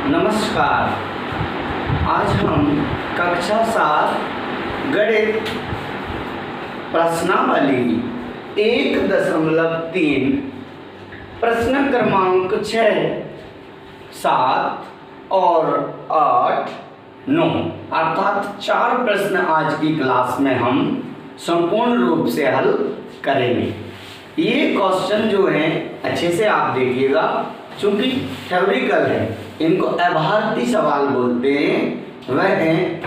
नमस्कार। आज हम कक्षा 7 गणित प्रश्नावली 1.3 प्रश्न क्रमांक 6, 7 और 8, 9 अर्थात 4 प्रश्न आज की क्लास में हम संपूर्ण रूप से हल करेंगे। ये क्वेश्चन जो है अच्छे से आप देखिएगा, चूंकि थ्योरिकल है, इनको अभारती सवाल बोलते हैं। वह हैं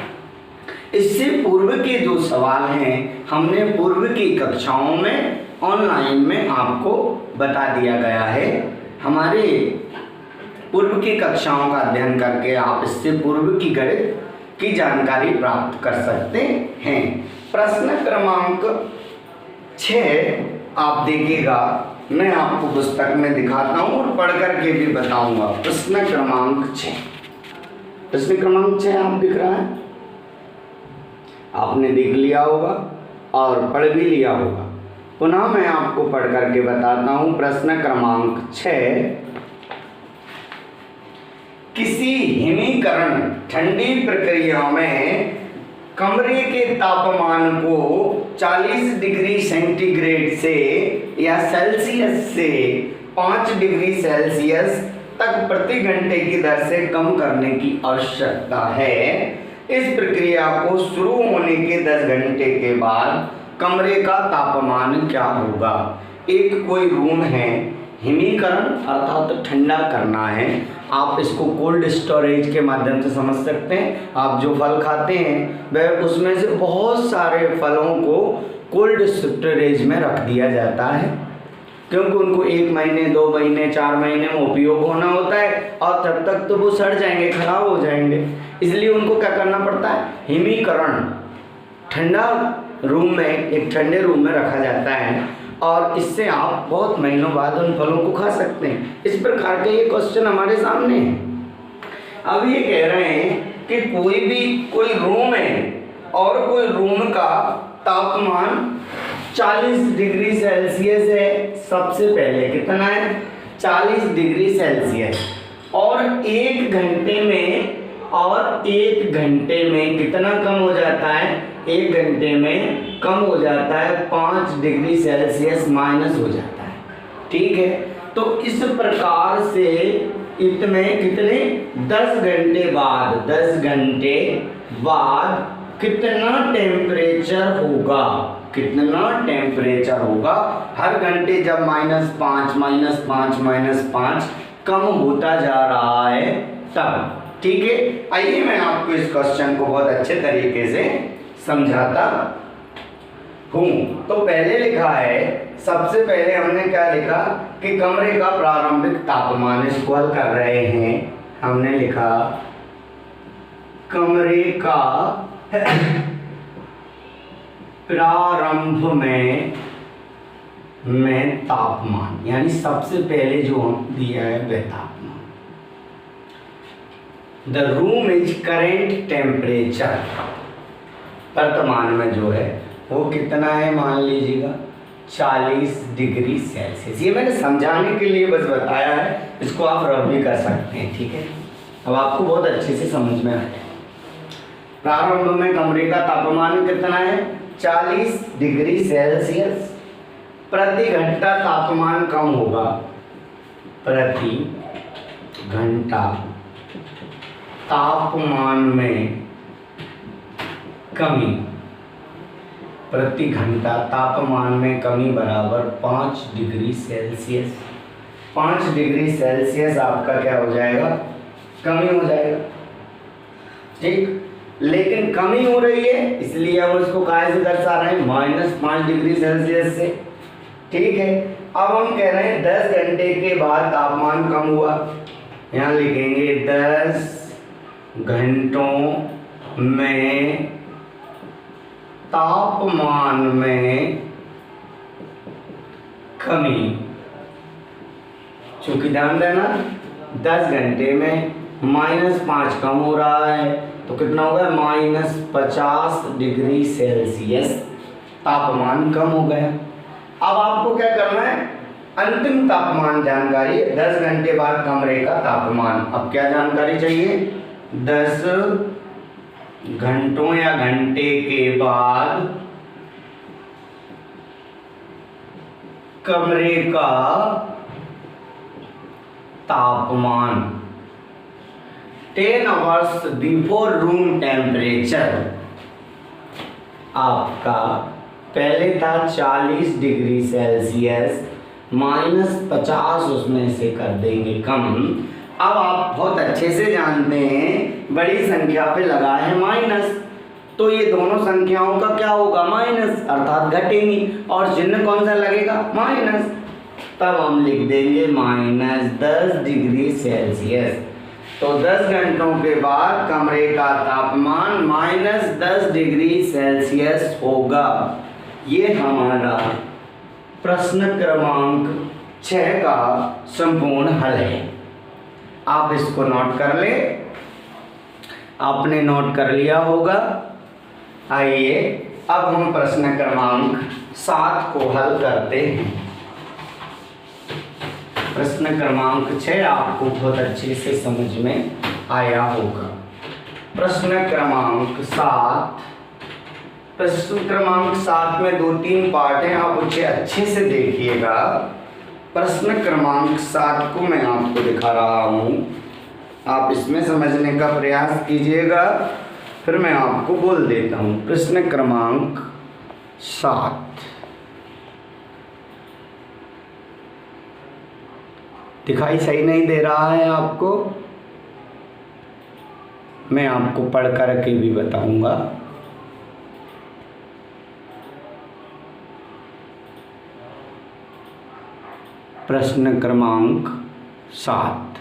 इससे पूर्व के जो सवाल हैं हमने पूर्व की कक्षाओं में ऑनलाइन में आपको बता दिया गया है। हमारे पूर्व की कक्षाओं का अध्ययन करके आप इससे पूर्व की गणित की जानकारी प्राप्त कर सकते हैं। प्रश्न क्रमांक 6 आप देखिएगा, मैं आपको पुस्तक में दिखाता हूँ और पढ़ करके भी बताऊंगा। प्रश्न क्रमांक 6 आप दिख रहा है, आपने देख लिया होगा और पढ़ भी लिया होगा। पुनः मैं आपको पढ़ करके बताता हूँ। प्रश्न क्रमांक 6, किसी हिमीकरण ठंडी प्रक्रिया में कमरे के तापमान को 40 डिग्री सेंटीग्रेड से या सेल्सियस से 5 डिग्री सेल्सियस तक प्रति घंटे की दर से कम करने की आवश्यकता है। इस प्रक्रिया को शुरू होने के 10 घंटे के बाद कमरे का तापमान क्या होगा। एक कोई रूम है, हिमीकरण अर्थात तो ठंडा करना है। आप इसको कोल्ड स्टोरेज के माध्यम से समझ सकते हैं। आप जो फल खाते हैं वह उसमें से बहुत सारे फलों को कोल्ड स्टोरेज में रख दिया जाता है, क्योंकि उनको 1 महीने 2 महीने 4 महीने में उपयोग होना होता है और तब तक तो वो सड़ जाएंगे, खराब हो जाएंगे। इसलिए उनको क्या करना पड़ता है, हिमीकरण ठंडा रूम में, एक ठंडे रूम में रखा जाता है और इससे आप बहुत महीनों बाद उन फलों को खा सकते हैं। इस प्रकार के ये क्वेश्चन हमारे सामने है। अब ये कह रहे हैं कि कोई रूम है और कोई रूम का तापमान 40 डिग्री सेल्सियस है। सबसे पहले कितना है, 40 डिग्री सेल्सियस, और 1 घंटे में कितना कम हो जाता है, 1 घंटे में कम हो जाता है 5 डिग्री सेल्सियस माइनस हो जाता है। ठीक है, तो इस प्रकार से इतने कितने 10 घंटे बाद कितना टेम्परेचर होगा, हर घंटे जब -5 कम होता जा रहा है तब। ठीक है, आइए मैं आपको इस क्वेश्चन को बहुत अच्छे तरीके से समझाता हूँ। तो पहले लिखा है, सबसे पहले हमने क्या लिखा कि कमरे का प्रारंभिक तापमान, इसको हल कर रहे हैं। हमने लिखा कमरे का प्रारंभ में तापमान, यानी सबसे पहले जो दिया है वह तापमान। The room is current temperature, वर्तमान में जो है वो कितना है, मान लीजिएगा 40 डिग्री सेल्सियस। ये मैंने समझाने के लिए बस बताया है, इसको आप रफ भी कर सकते हैं। ठीक है, अब आपको बहुत अच्छे से समझ में आया। प्रारंभ में कमरे का तापमान कितना है, 40 डिग्री सेल्सियस। प्रति घंटा तापमान कम होगा, प्रति घंटा तापमान में कमी, प्रति घंटा तापमान में कमी बराबर 5 डिग्री सेल्सियस। 5 डिग्री सेल्सियस आपका क्या हो जाएगा, कमी हो जाएगा। ठीक, लेकिन कमी हो रही है इसलिए हम उसको काय से दर्शा रहे हैं, -5 डिग्री सेल्सियस से। ठीक है, अब हम कह रहे हैं 10 घंटे के बाद तापमान कम हुआ, यहाँ लिखेंगे 10 घंटों में तापमान में कमी। चूंकि ध्यान देना 10 घंटे में -5 कम हो रहा है तो कितना होगा, -50 डिग्री सेल्सियस तापमान कम हो गया। अब आपको क्या करना है, अंतिम तापमान जानकारी 10 घंटे बाद कमरे का तापमान। अब क्या जानकारी चाहिए? 10 घंटों या घंटे के बाद कमरे का तापमान। 10 आवर्स बिफोर रूम टेम्परेचर आपका पहले था 40 डिग्री सेल्सियस, -50 उसमें से कर देंगे कम। अब आप बहुत अच्छे से जानते हैं बड़ी संख्या पे लगा है माइनस, तो ये दोनों संख्याओं का क्या होगा? माइनस, अर्थात घटेंगी। और चिन्ह कौन सा लगेगा? माइनस। तब हम लिख देंगे -10 डिग्री सेल्सियस। तो 10 घंटों के बाद कमरे का तापमान -10 डिग्री सेल्सियस होगा। ये हमारा प्रश्न क्रमांक 6 का संपूर्ण हल है। आप इसको नोट कर ले, आपने नोट कर लिया होगा। आइए अब हम प्रश्न क्रमांक 7 को हल करते हैं। प्रश्न क्रमांक 6 आपको बहुत अच्छे से समझ में आया होगा। प्रश्न क्रमांक 7, प्रश्न क्रमांक 7 में 2-3 पार्ट हैं, आप उसे अच्छे से देखिएगा। प्रश्न क्रमांक 7 को मैं आपको दिखा रहा हूँ, आप इसमें समझने का प्रयास कीजिएगा, फिर मैं आपको बोल देता हूँ। प्रश्न क्रमांक 7, दिखाई सही नहीं दे रहा है आपको? मैं आपको पढ़ कर के भी बताऊंगा। प्रश्न क्रमांक 7,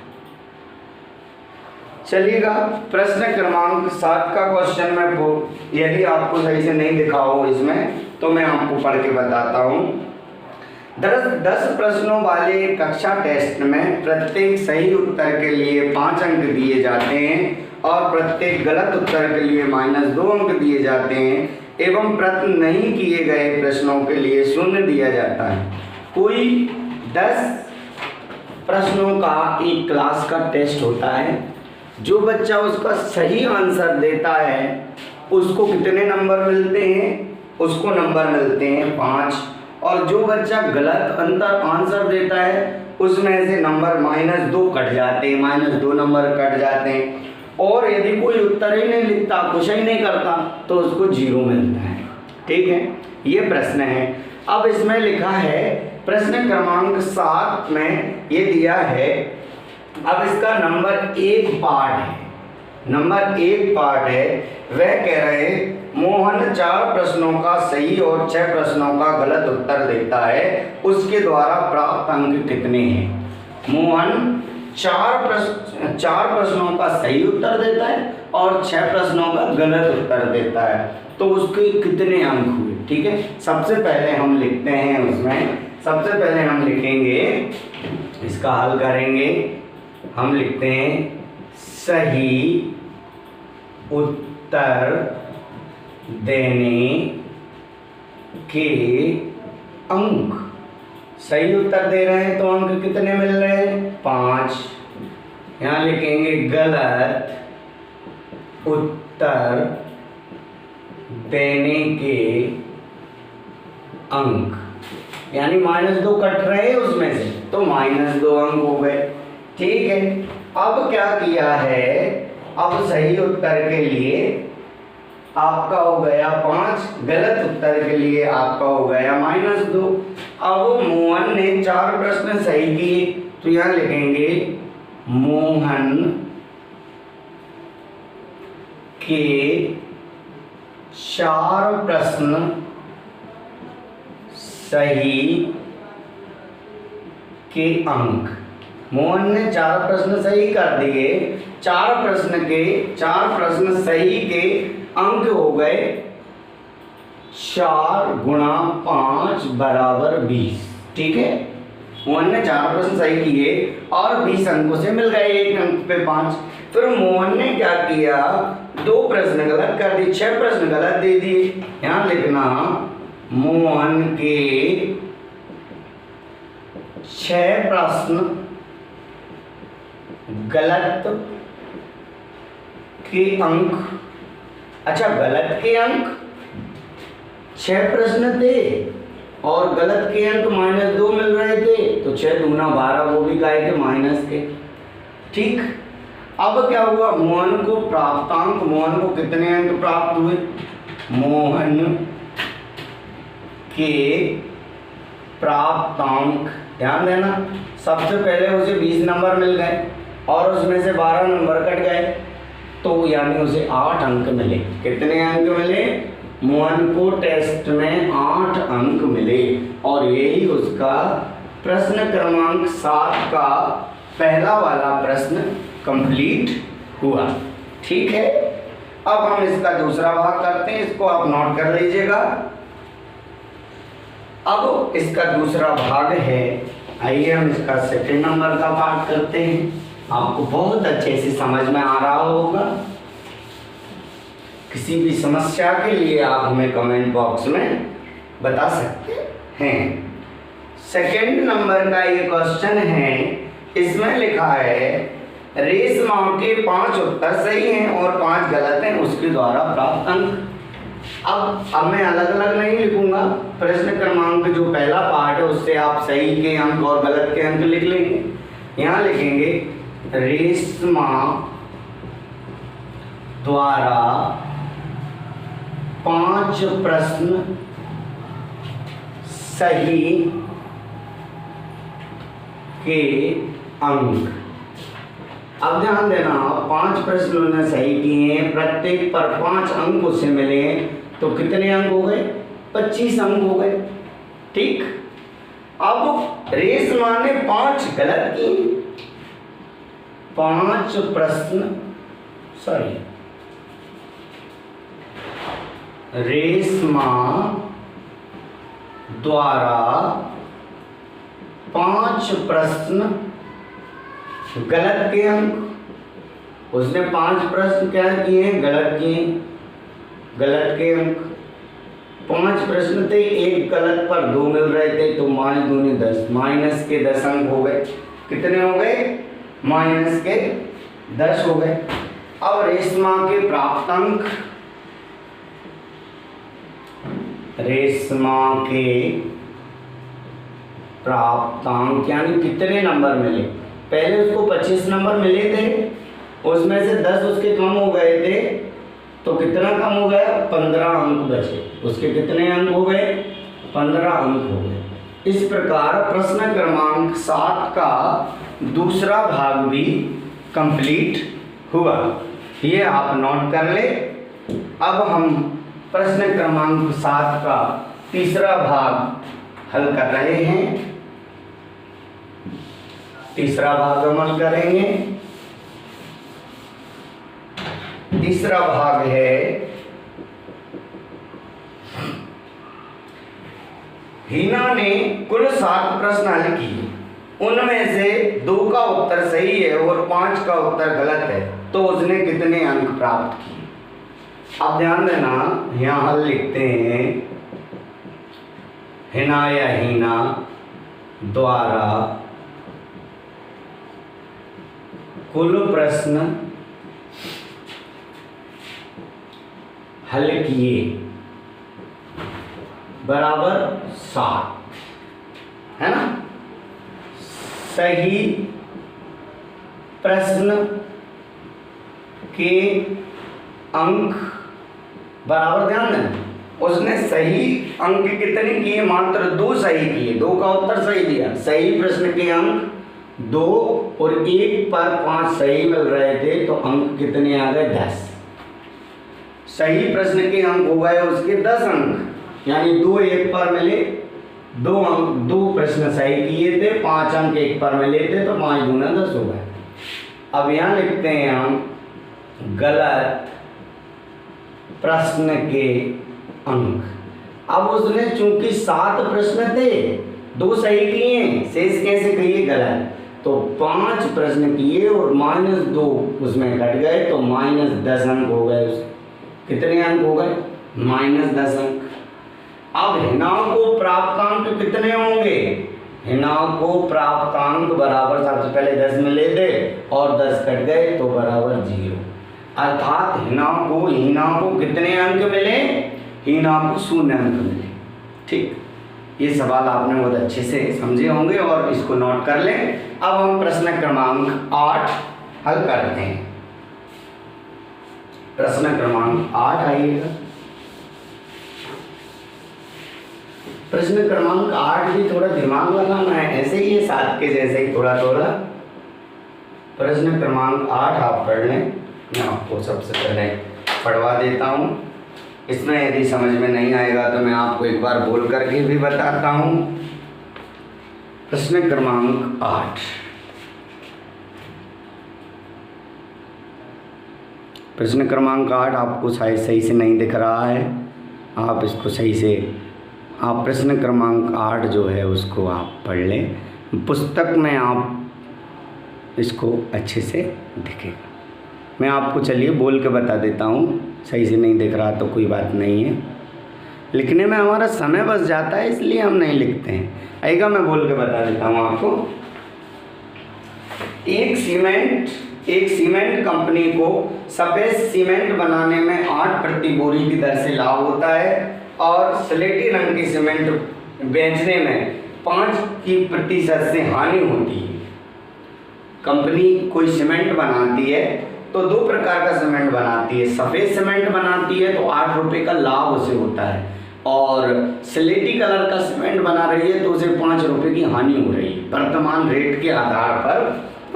चलिएगा। प्रश्न क्रमांक 7 का क्वेश्चन मैं यदि आपको सही से नहीं दिखा हो इसमें, तो मैं आपको पढ़ के बताता हूँ। 10 प्रश्नों वाले कक्षा टेस्ट में प्रत्येक सही उत्तर के लिए 5 अंक दिए जाते हैं और प्रत्येक गलत उत्तर के लिए -2 अंक दिए जाते हैं एवं प्रश्न नहीं किए गए प्रश्नों के लिए 0 दिया जाता है। कोई 10 प्रश्नों का एक क्लास का टेस्ट होता है। जो बच्चा उसका सही आंसर देता है उसको कितने नंबर मिलते हैं? उसको नंबर मिलते हैं 5। और जो बच्चा गलत आंसर देता है उसमें से नंबर -2 कट जाते हैं, -2 नंबर कट जाते हैं। और यदि कोई उत्तर ही नहीं लिखता, कुछ ही नहीं करता, तो उसको 0 मिलता है। ठीक है, ये प्रश्न है। अब इसमें लिखा है प्रश्न क्रमांक 7 में ये दिया है। अब इसका नंबर 1 पार्ट है, नंबर 1 पार्ट है। वह कह रहे मोहन 4 प्रश्नों का सही और 6 प्रश्नों का गलत उत्तर देता है, उसके द्वारा प्राप्त अंक कितने हैं? मोहन 4 प्रश्नों का सही उत्तर देता है और 6 प्रश्नों का गलत उत्तर देता है, तो उसके कितने अंक हुए? ठीक है, सबसे पहले हम लिखते हैं उसमें, सबसे पहले हम लिखेंगे, इसका हल करेंगे। हम लिखते हैं सही उत्तर देने के अंक। सही उत्तर दे रहे हैं तो अंक कितने मिल रहे हैं? 5। यहाँ लिखेंगे गलत उत्तर देने के अंक, यानी -2 कट रहे हैं उसमें से, तो -2 अंक हो गए। ठीक है, अब क्या किया है? अब सही उत्तर के लिए आपका हो गया 5, गलत उत्तर के लिए आपका हो गया -2। अब मोहन ने 4 प्रश्न सही किए, तो यहाँ लिखेंगे मोहन के 4 प्रश्न सही के अंक। मोहन ने 4 प्रश्न सही कर दिए, 4 प्रश्न सही के अंक हो गए 4 × 5 = 20। ठीक है, मोहन ने 4 प्रश्न सही किए और 20 अंकों से मिल गए, 1 अंक पे 5। फिर मोहन ने क्या किया? 2 प्रश्न गलत कर दिए, 6 प्रश्न गलत दे दिए। यहाँ लिखना मोहन के 6 प्रश्न गलत के अंक, अच्छा गलत के अंक 6 प्रश्न थे और गलत के अंक -2 मिल रहे थे, तो 6 दूना 12, वो भी काय के माइनस के। ठीक, अब क्या हुआ, मोहन को प्राप्तांक, मोहन को कितने अंक प्राप्त हुए, मोहन के प्राप्तांक, ध्यान देना सबसे पहले उसे 20 नंबर मिल गए और उसमें से 12 नंबर कट गए, तो यानी उसे 8 अंक मिले। कितने अंक मिले, मोहन को टेस्ट में 8 अंक मिले और यही उसका प्रश्न क्रमांक 7 का पहला वाला प्रश्न कंप्लीट हुआ। ठीक है, अब हम इसका दूसरा भाग करते हैं, इसको आप नोट कर लीजिएगा। अब इसका दूसरा भाग है, आइए हम इसका सेकंड नंबर का पार्ट करते हैं। आपको बहुत अच्छे से समझ में आ रहा होगा। किसी भी समस्या के लिए आप हमें कमेंट बॉक्स में बता सकते हैं। सेकंड नंबर का ये क्वेश्चन है, इसमें लिखा है रेशमा के 5 उत्तर सही हैं और 5 गलत हैं, उसके द्वारा प्राप्त अंक। अब मैं अलग अलग नहीं लिखूंगा, प्रश्न क्रमांक जो पहला पार्ट है उससे आप सही के अंक और गलत के अंक लिख लेंगे। यहाँ लिखेंगे रेशमा द्वारा 5 प्रश्न सही के अंक। अब ध्यान देना, 5 प्रश्न उन्होंने सही किए हैं, प्रत्येक पर 5 अंक उसे मिले, तो कितने अंक हो गए, 25 अंक हो गए। ठीक, अब रेशमा ने 5 गलत किए, 5 प्रश्न सॉरी, रेशमा द्वारा 5 प्रश्न गलत के अंक, उसने 5 प्रश्न क्या किए हैं, गलत किए, गलत के अंक 5 प्रश्न थे, एक गलत पर 2 मिल रहे थे, तो 5 दूनी 10, माइनस के 10 अंक हो गए। कितने हो गए, माइनस के 10 हो गए। अब रेशमा के प्राप्त अंक, रेशमा के प्राप्तांक यानी कितने नंबर मिले, पहले उसको 25 नंबर मिले थे, उसमें से 10 उसके कम हो गए थे, तो कितना कम हो गया, 15 अंक बचे। उसके कितने अंक हो गए, 15 अंक हो गए। इस प्रकार प्रश्न क्रमांक 7 का दूसरा भाग भी कंप्लीट हुआ। ये आप नोट कर ले। अब हम प्रश्न क्रमांक 7 का तीसरा भाग हल कर रहे हैं। तीसरा भाग हम हल करेंगे। तीसरा भाग है हिना ने कुल 7 प्रश्न हल किए, उनमें से 2 का उत्तर सही है और 5 का उत्तर गलत है, तो उसने कितने अंक प्राप्त किए। अब ध्यान देना, यहाँ हल लिखते हैं, हिना या हीना द्वारा कुल प्रश्न हल किए बराबर 7, है ना। सही प्रश्न के अंक बराबर, ध्यान देना, उसने सही अंक कितने किए, मात्र 2 सही किए, 2 का उत्तर सही दिया। सही प्रश्न के अंक 2 और 1 पर 5 सही मिल रहे थे, तो अंक कितने आ गए, 10। सही प्रश्न के अंक हो गए उसके 10 अंक, यानी 2 1 पर मिले, 2 अंक, 2 प्रश्न सही किए थे, 5 अंक 1 पर मिले थे, तो 5 दूना 10 हो गए। अब यहाँ लिखते हैं हम गलत प्रश्न के अंक। अब उसने चूंकि 7 प्रश्न थे, 2 सही किए, शेष कैसे किए, गलत, तो 5 प्रश्न किए और -2 उसमें कट गए, तो -10 अंक हो गए। उसके कितने अंक हो गए, -10 अंक। अब हिना को प्राप्तांक कितने होंगे, हिनाको प्राप्तांक बराबर, सबसे पहले 10 में ले दे और 10 कट गए तो बराबर 0, अर्थात हिनाको कितने अंक मिले, हिनाको 0 अंक मिले। ठीक, ये सवाल आपने बहुत अच्छे से समझे होंगे और इसको नोट कर लें। अब हम प्रश्न क्रमांक 8 हल करते हैं। प्रश्न क्रमांक 8 आइएगा। प्रश्न क्रमांक 8 भी थोड़ा दिमाग लगाना है, ऐसे ही है 7 के जैसे ही थोड़ा थोड़ा। प्रश्न क्रमांक 8 आप पढ़ लें, मैं आपको सबसे पहले पढ़वा देता हूँ। इसमें यदि समझ में नहीं आएगा तो मैं आपको एक बार बोल करके भी बताता हूँ। प्रश्न क्रमांक 8, प्रश्न क्रमांक 8 आपको शायद सही से नहीं दिख रहा है, आप इसको सही से, आप प्रश्न क्रमांक 8 जो है उसको आप पढ़ लें, पुस्तक में आप इसको अच्छे से दिखेगा। मैं आपको चलिए बोल के बता देता हूँ, सही से नहीं दिख रहा तो कोई बात नहीं है, लिखने में हमारा समय बच जाता है इसलिए हम नहीं लिखते हैं। आएगा, मैं बोल के बता देता हूँ आपको। एक सीमेंट कंपनी को सफेद सीमेंट बनाने में 8 प्रति बोरी की दर से लाभ होता है और स्लेटी रंग की सीमेंट बेचने में 5% से हानि होती है। कंपनी कोई सीमेंट बनाती है तो 2 प्रकार का सीमेंट बनाती है, सफ़ेद सीमेंट बनाती है तो 8 रुपये का लाभ उसे होता है, और स्लेटी कलर का सीमेंट बना रही है तो उसे 5 रुपये की हानि हो रही है। वर्तमान रेट के आधार पर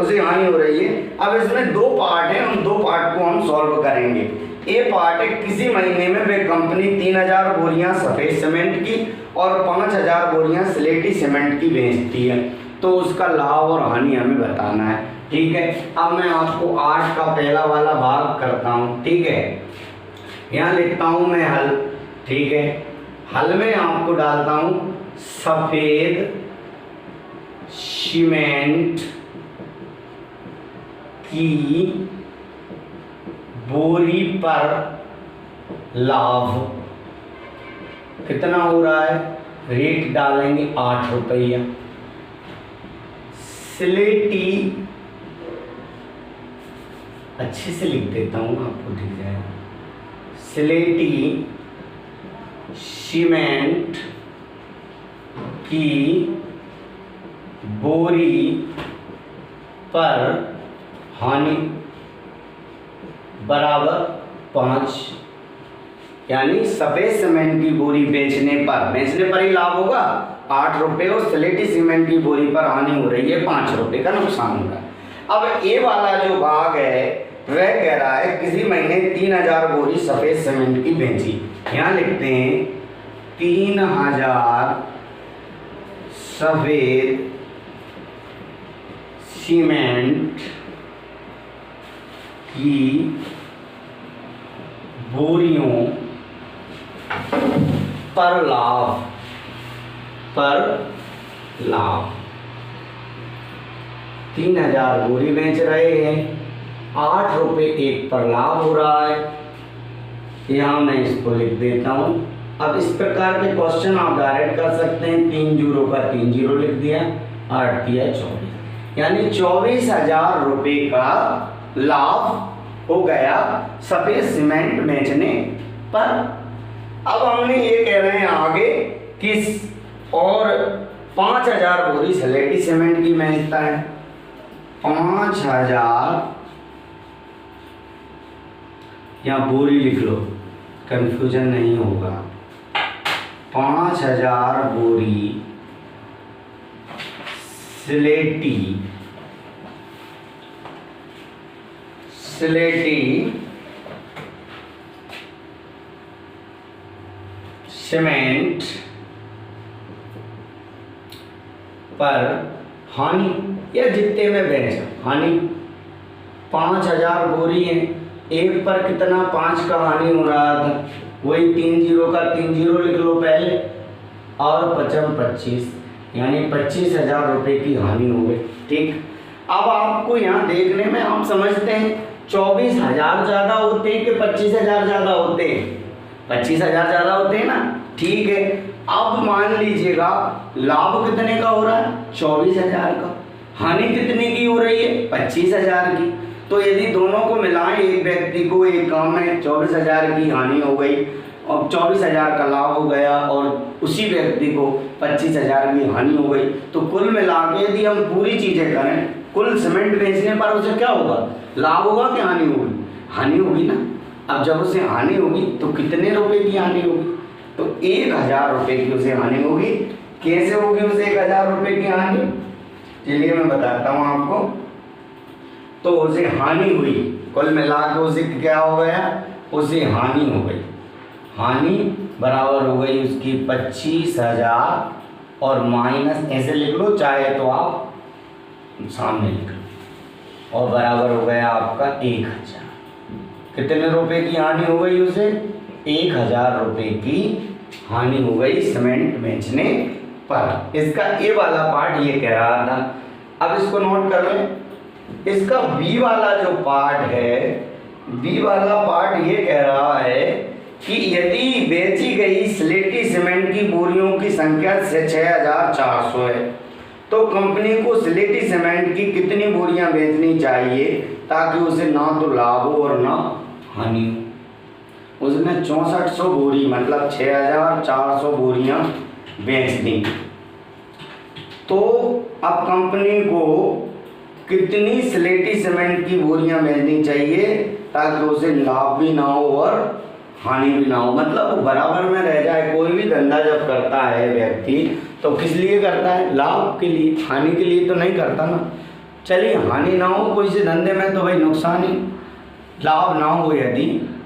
उसे हानि हो रही है। अब इसमें 2 पार्ट हैं, उन 2 पार्ट को हम सॉल्व करेंगे। ए पार्ट है, किसी महीने में वे कंपनी 3000 बोरियां सफ़ेद सीमेंट की और 5000 बोरियां स्लेटी सीमेंट की बेचती है, तो उसका लाभ और हानि हमें बताना है। ठीक है, अब मैं आपको 8 का पहला वाला भाग करता हूँ। ठीक है, यहाँ लिखता हूँ मैं हल। ठीक है, हल में आपको डालता हूँ सफ़ेद सीमेंट की बोरी पर लाभ कितना हो रहा है, रेट डालेंगे 8 रुपया। स्लेटी, अच्छे से लिख देता हूँ आपको दिख जाएगा, स्लेटी सीमेंट की बोरी पर हानि बराबर 5, यानी सफ़ेद सीमेंट की बोरी बेचने पर ही लाभ होगा 8 रुपये और स्लेटी सीमेंट की बोरी पर हानि हो रही है 5 रुपये का नुकसान हो रहा है। अब ये वाला जो भाग है वह कह रहा है किसी महीने 3000 बोरी सफ़ेद सीमेंट की बेची। यहाँ लिखते हैं 3000 सफ़ेद सीमेंट की बोरियों पर लाभ 3000 बोरी बेच रहे हैं, 8 रुपये एक पर लाभ हो रहा है। यहाँ मैं इसको लिख देता हूँ। अब इस प्रकार के क्वेश्चन आप डायरेक्ट कर सकते हैं। 3 जीरो का 3 जीरो लिख दिया, 8 दिया 24, यानी 24,000 रुपये का लाभ हो गया सफ़ेद सीमेंट बेचने पर। अब हमने ये कह रहे हैं आगे कि और 5000 बोरी स्लेटी सीमेंट की बेचता है। 5000, यहाँ बोरी लिख लो, कंफ्यूजन नहीं होगा। 5000 बोरी स्लेटी सीमेंट पर हानि, या जितने में बेचा हानि 5000 बोरी है, एक पर कितना 5 का हानि हो रहा था, वही 3 जीरो का 3 जीरो लिख लो पहले, और 25, यानी 25,000 रुपये की हानि हो गई। ठीक, अब आपको यहाँ देखने में आप समझते हैं 24,000 ज़्यादा होते हैं कि 25,000 ज़्यादा होते हैं? 25,000 ज़्यादा होते हैं ना। ठीक है, अब मान लीजिएगा लाभ कितने का हो रहा है, 24,000 का, हानि कितने की हो रही है, 25,000 की। तो यदि दोनों को मिलाएं, एक व्यक्ति को एक काम में 24,000 की हानि हो गई और 24,000 का लाभ हो गया और उसी व्यक्ति को 25,000 की हानि हो गई, तो कुल मिला के यदि हम पूरी चीजें करें, कुल सीमेंट बेचने पर उसे क्या होगा, लाभ होगा कि हानि होगी, हानि होगी ना। अब जब उसे हानि होगी तो कितने रुपए की हानि होगी, तो 1,000 रुपए की उसे हानि होगी। कैसे होगी उसे 1,000 रुपए की हानि, चलिए मैं बताता हूँ आपको। तो उसे हानि हुई, कुल मिला के उसे क्या हो गया, उसे हानि हो गई, हानि बराबर हो गई उसकी 25,000 और माइनस ऐसे लिख लो चाहे तो आप सामने लिख लो, और बराबर हो गया आपका 1,000। कितने रुपए की हानि हो गई उसे, 1,000 रुपए की हानि हो गई सीमेंट बेचने पर। इसका ए वाला पार्ट ये कह रहा था। अब इसको नोट कर लें। इसका बी वाला जो पार्ट है, बी वाला पार्ट ये कह रहा है कि यदि बेची गई स्लेटी सीमेंट की बोरियों की संख्या 6,400 है तो कंपनी को स्लेटी सीमेंट की कितनी बोरियां बेचनी चाहिए ताकि उसे ना तो लाभ हो और ना हानि हो। उसने 6400 बोरी मतलब 6,400 बोरियां बेच दी। तो अब कंपनी को कितनी स्लेटी सीमेंट की बोरियां बेचनी चाहिए ताकि उसे लाभ भी ना हो और हानि भी ना हो, मतलब वो बराबर में रह जाए। कोई भी धंधा जब करता है व्यक्ति तो किस लिए करता है, लाभ के लिए, हानि के लिए तो नहीं करता ना। चलिए हानि ना हो कोई से धंधे में तो भाई नुकसान ही, लाभ ना हो यदि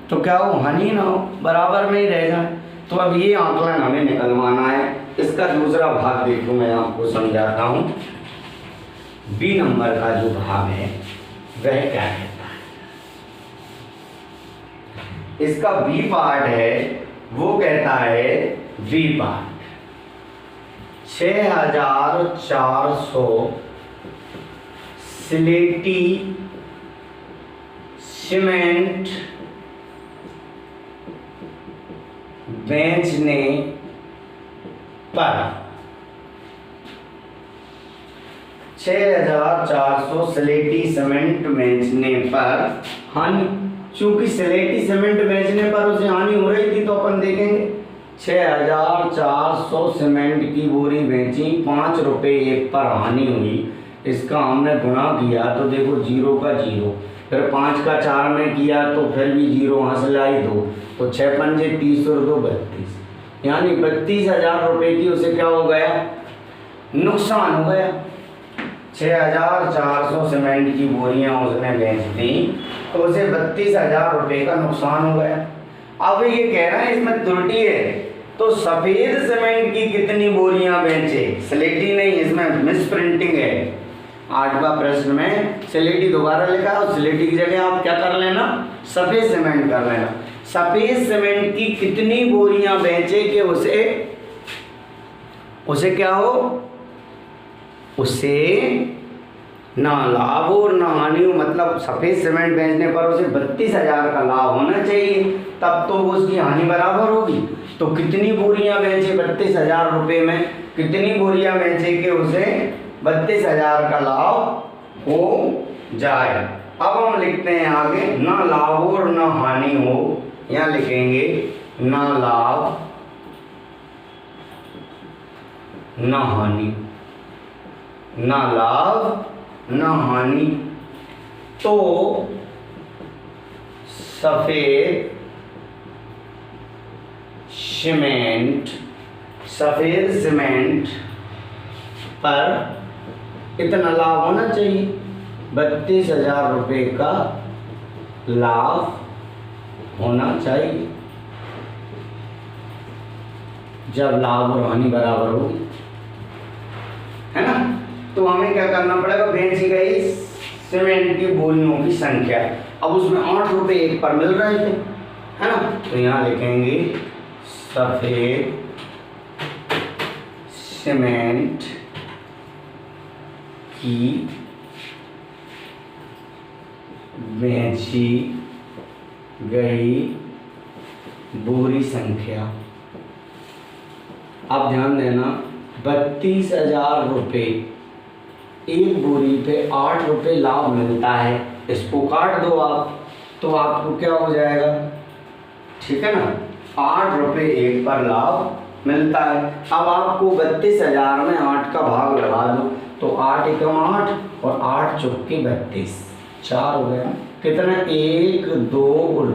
तो क्या हो, हानि ना हो, बराबर में ही रह जाए। तो अब ये आंकलन हमें निकलवाना है। इसका दूसरा भाग देखो मैं आपको समझाता हूँ। बी नंबर का जो भाग है वह क्या कहता है, इसका बी पार्ट है वो कहता है, बी पार्ट 6,400 स्लेटी सीमेंट बेचने पर 6,400 स्लेटी सीमेंट बेचने पर हानि, चूंकि स्लेटी सीमेंट बेचने पर उसे हानि हो रही थी तो अपन देखेंगे 6,400 सीमेंट की बोरी बेची, 5 रुपये एक पर हानि हुई, इसका हमने गुणा किया तो देखो 0 का 0, फिर 5 का 4 में किया तो फिर भी 0 हासिल आई 2, तो 6 पंजे 30 और 2 32, यानी 32,000 रुपये की उसे क्या हो गया, नुकसान हो गया। 6,400 सीमेंट की बोरियां उसने बेच दी तो उसे 32,000 रुपये का नुकसान हो गया। अब ये कह रहा है इसमें त्रुटि है, तो सफेद सीमेंट की कितनी बोरियां बेचे, स्लेटी नहीं, इसमें मिस प्रिंटिंग है। 8वां प्रश्न में स्लेटी दोबारा लिखा और स्लेटी की जगह आप क्या कर लेना, सफेद सीमेंट कर लेना। सफेद सीमेंट की कितनी बोरियां बेचे कि उसे क्या हो, उसे ना लाभ हो ना हानि हो, मतलब सफेद सीमेंट बेचने पर उसे 32,000 का लाभ होना चाहिए, तब तो उसकी हानि बराबर होगी। तो कितनी बोरियां बेचे 32,000 रुपये में, कितनी बोरियां बेचे कि उसे 32,000 का लाभ हो जाए। अब हम लिखते हैं आगे, ना लाभ हो और ना हानि हो, यहाँ लिखेंगे ना लाभ ना हानि, ना लाभ ना हानि। तो सफेद सीमेंट पर इतना लाभ होना चाहिए, 32,000 रुपये का लाभ होना चाहिए। जब लाभ और हानि बराबर होगी, है ना, तो हमें क्या करना पड़ेगा, बेची गई सीमेंट की बोरियों की संख्या, अब उसमें 8 रुपये एक पर मिल रहे थे, है ना, तो यहाँ लिखेंगे सफेद सीमेंट की बेची गई बोरी संख्या आप ध्यान देना, 32,000 रुपये एक बोरी पे 8 रुपये लाभ मिलता है। इसको काट दो आप, तो आपको क्या हो जाएगा, ठीक है ना, 8 रुपये एक पर लाभ मिलता है। अब आपको 32,000 में 8 का भाग लगा दो, तो 8 एकम 8 और 8 चौके 32, 4 हो गया। कितना, 1 2 और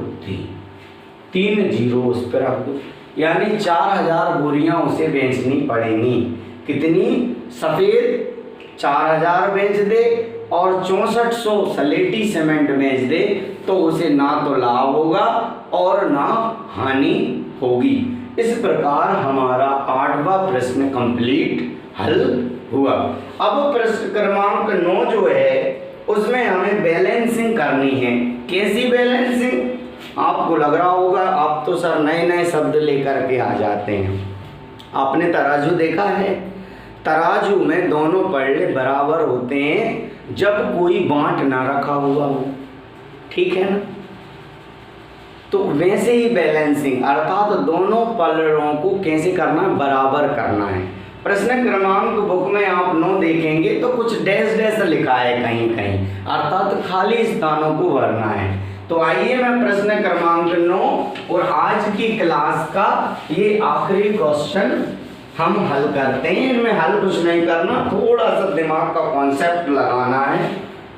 3 जीरो उस पर रख दो, यानी 4,000 बोरियां उसे बेचनी पड़ेंगी। कितनी, सफ़ेद 4,000 बेच दे और 6400 सलेटी सीमेंट बेच दे, तो उसे ना तो लाभ होगा और ना हानि होगी। इस प्रकार हमारा 8वां प्रश्न कंप्लीट हल हुआ। अब प्रश्न क्रमांक 9 जो है उसमें हमें बैलेंसिंग करनी है। कैसी बैलेंसिंग, आपको लग रहा होगा आप तो सर नए नए शब्द लेकर के आ जाते हैं। आपने तराजू देखा है, तराजू में दोनों पल्ले बराबर होते हैं जब कोई बांट ना रखा हुआ हो, ठीक है ना। तो वैसे ही बैलेंसिंग अर्थात दोनों पल्लों को कैसे करना है, बराबर करना है। प्रश्न क्रमांक बुक में आप 9 देखेंगे तो कुछ डैश डैश लिखा है कहीं कहीं, अर्थात खाली स्थानों को भरना है। तो आइए मैं प्रश्न क्रमांक 9 और आज की क्लास का ये आखिरी क्वेश्चन हम हल करते हैं। इनमें हल कुछ नहीं करना, थोड़ा सा दिमाग का कॉन्सेप्ट लगाना है।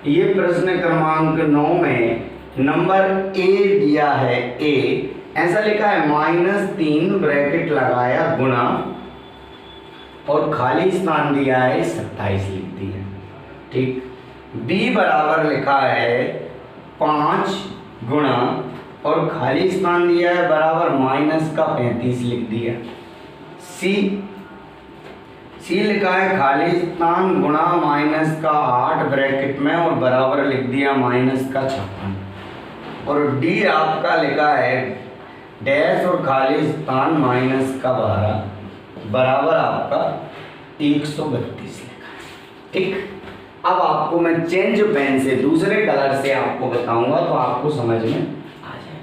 ये प्रश्न क्रमांक 9 में नंबर ए दिया है, ए ऐसा लिखा है -3 ब्रैकेट लगाया गुणा और खाली स्थान दिया है 27 लिख दिया, ठीक। बी बराबर लिखा है 5 गुणा और खाली स्थान दिया है बराबर -35 लिख दिया। सी लिखा है खाली स्थान गुणा -8 ब्रैकेट में और बराबर लिख दिया -56। और डी आपका लिखा है डैश और खाली स्थान -12 बराबर आपका 132 लिखा है, ठीक। अब आपको मैं चेंज पेन से दूसरे कलर से आपको बताऊंगा तो आपको समझ में आ जाए।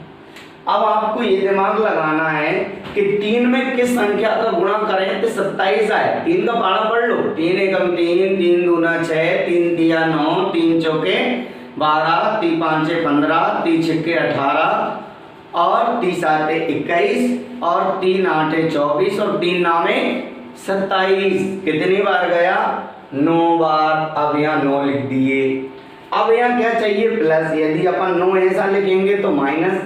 अब आपको ये दिमाग लगाना है कि 3 में किस संख्या का गुणा करें तो 27 आए। 3 का पारा पढ़ लो, 3 एकम 3, 3 दूना 6, 3 तिया 9, 3 चौके 12, 3 पाँचे 15, 3 छक्के 18 और 3 साते 21 और 3 आठे 24 और 3 नामे 27। कितनी बार गया, 9 बार। अब यहाँ 9 लिख दिए। अब यहाँ क्या चाहिए, प्लस। यदि अपन 9 ऐसा लिखेंगे तो माइनस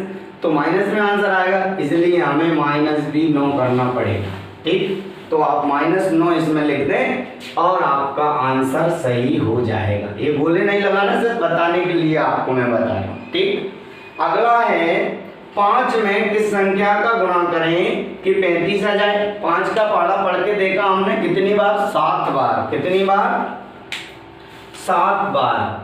में आंसर आएगा, इसलिए हमें -9 करना पड़ेगा, ठीक। तो आप -9 इसमें लिख दें और आपका आंसर सही हो जाएगा। ये गोले नहीं लगाना, सिर्फ बताने के लिए आपको मैं बता रहा हूँ, ठीक। अगला है 5 में किस संख्या का गुणा करें कि 35 आ जाए। 5 का पहाड़ा पढ़ के देखा हमने कितनी बार, 7 बार। कितनी बार, 7 बार।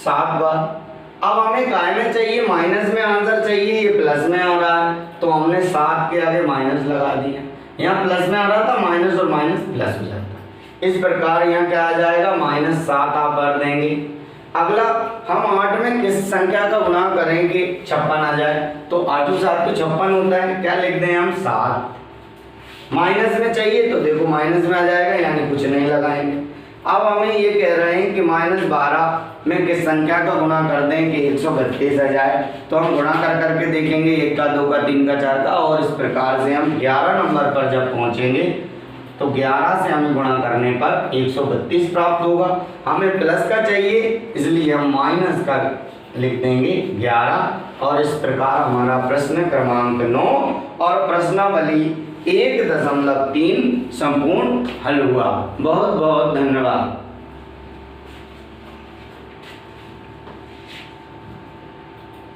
7 बार। अब हमें काय में चाहिए, माइनस में आंसर चाहिए, ये प्लस में हो रहा है तो हमने 7 के आगे माइनस लगा दिया। यहाँ प्लस में आ रहा था, माइनस और माइनस प्लस हो जाता। इस प्रकार यहाँ क्या आ जाएगा, -7 आप भर देंगे। अगला हम 8 में किस संख्या का गुणा करेंगे 56 आ जाए, तो 8 और 7 तो 56 होता है। क्या लिख दें हम, 7। माइनस में चाहिए तो देखो माइनस में आ जाएगा, यानी कुछ नहीं लगाएंगे। अब हमें ये कह रहे हैं कि -12 में किस संख्या का गुणा कर दें कि 132 आ जाए, तो हम गुणा कर करके देखेंगे 1 का 2 का 3 का 4 का, और इस प्रकार से हम 11 नंबर पर जब पहुंचेंगे तो 11 से हमें गुणा करने पर 132 प्राप्त होगा। हमें प्लस का चाहिए इसलिए हम माइनस का लिख देंगे 11, और इस प्रकार हमारा प्रश्न क्रमांक 9 और प्रश्नावली 1.3 संपूर्ण हल हुआ। बहुत बहुत धन्यवाद।